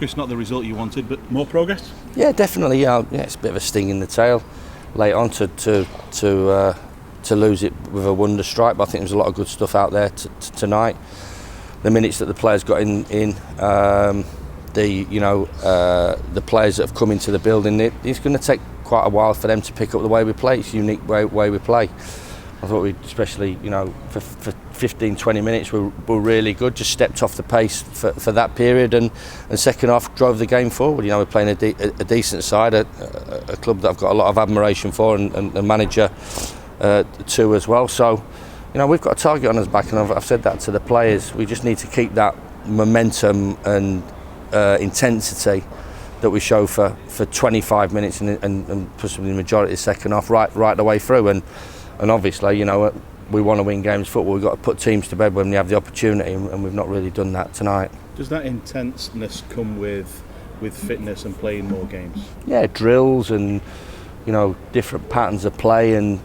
Chris, not the result you wanted, but more progress? Yeah, definitely. Yeah, it's a bit of a sting in the tail late on to lose it with a wonder strike. But I think there's a lot of good stuff out there tonight. The minutes that the players got in the players that have come into the building, it's going to take quite a while for them to pick up the way we play. It's a unique way we play. I thought we, especially, for 15-20 minutes, were really good. Just stepped off the pace for that period, and second half drove the game forward. We're playing a decent side, a club that I've got a lot of admiration for, and a manager too as well. So, we've got a target on us back, and I've said that to the players. We just need to keep that momentum and intensity that we show for 25 minutes and possibly the majority of the second half right the way through. And obviously, we want to win games football. We've got to put teams to bed when we have the opportunity, and we've not really done that tonight. Does that intenseness come with fitness and playing more games? Yeah, drills and different patterns of play, and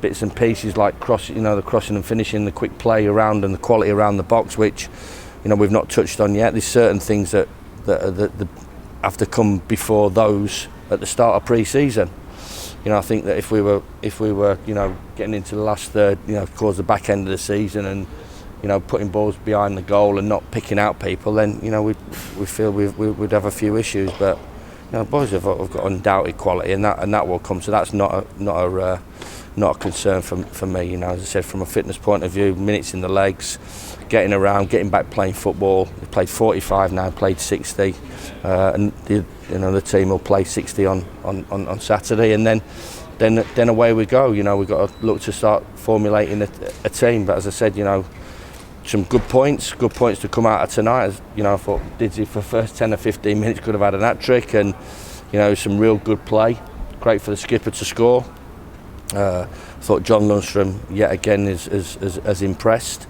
bits and pieces like the crossing and finishing, the quick play around, and the quality around the box, which we've not touched on yet. There's certain things that have to come before those at the start of pre-season. I think that if we were getting into the last third, towards the back end of the season, and putting balls behind the goal and not picking out people, then we feel we'd have a few issues. But boys have got undoubted quality, and that will come. So that's not a concern for me. As I said, from a fitness point of view, minutes in the legs, getting around, getting back playing football. We've played 45 now, played 60, and the team will play 60 on Saturday, and then away we go. We've got to look to start formulating a team. But as I said, some good points to come out of tonight. I thought Didzy for the first 10 or 15 minutes could have had an hat-trick, and some real good play. Great for the skipper to score. I thought John Lundstrom yet again is impressed.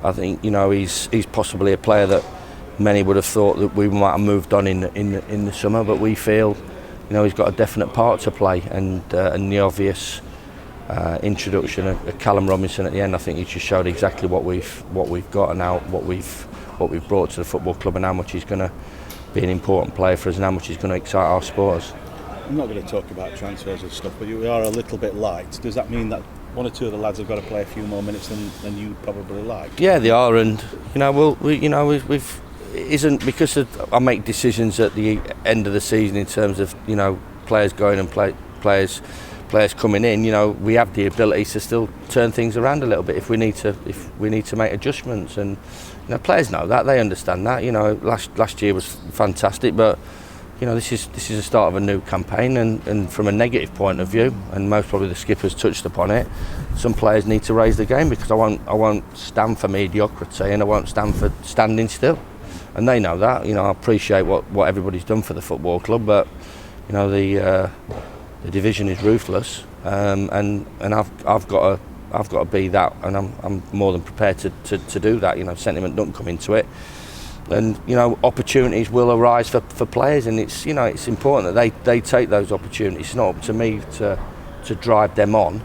I think he's possibly a player that many would have thought that we might have moved on in the summer, but we feel he's got a definite part to play, and the obvious introduction of Callum Robinson at the end, I think he just showed exactly what we've got, and now what we've brought to the football club, and how much he's going to be an important player for us, and how much he's going to excite our supporters. I'm not going to talk about transfers and stuff, but we are a little bit light. Does that mean that one or two of the lads have got to play a few more minutes than you probably like? Yeah, they are, and we've isn't because I make decisions at the end of the season in terms of players going and players coming in. We have the ability to still turn things around a little bit if we need to make adjustments, and players know that, they understand that. Last year was fantastic, but this is the start of a new campaign, and from a negative point of view, and most probably the skipper's touched upon it, some players need to raise the game, because I won't stand for mediocrity, and I won't stand for standing still, and they know that. I appreciate what everybody's done for the football club, but the division is ruthless, and I've got to be that, and I'm more than prepared to do that. Sentiment don't come into it. And opportunities will arise for players, and it's important that they take those opportunities. It's not up to me to drive them on.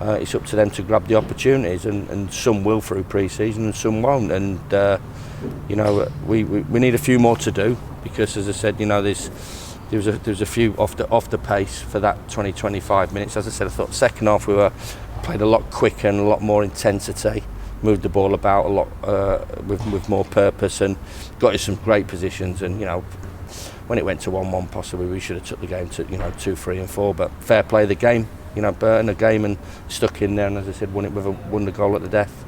It's up to them to grab the opportunities, and some will through pre-season and some won't. And we need a few more to do, because, as I said, there's a few off the pace for that 20-25 minutes. As I said, I thought second half we played a lot quicker and a lot more intensity. Moved the ball about a lot with more purpose, and got in some great positions. And when it went to 1-1, possibly we should have took the game to 2, 3 and 4. But fair play the game, Burton a game, and stuck in there, and as I said, won the goal at the death.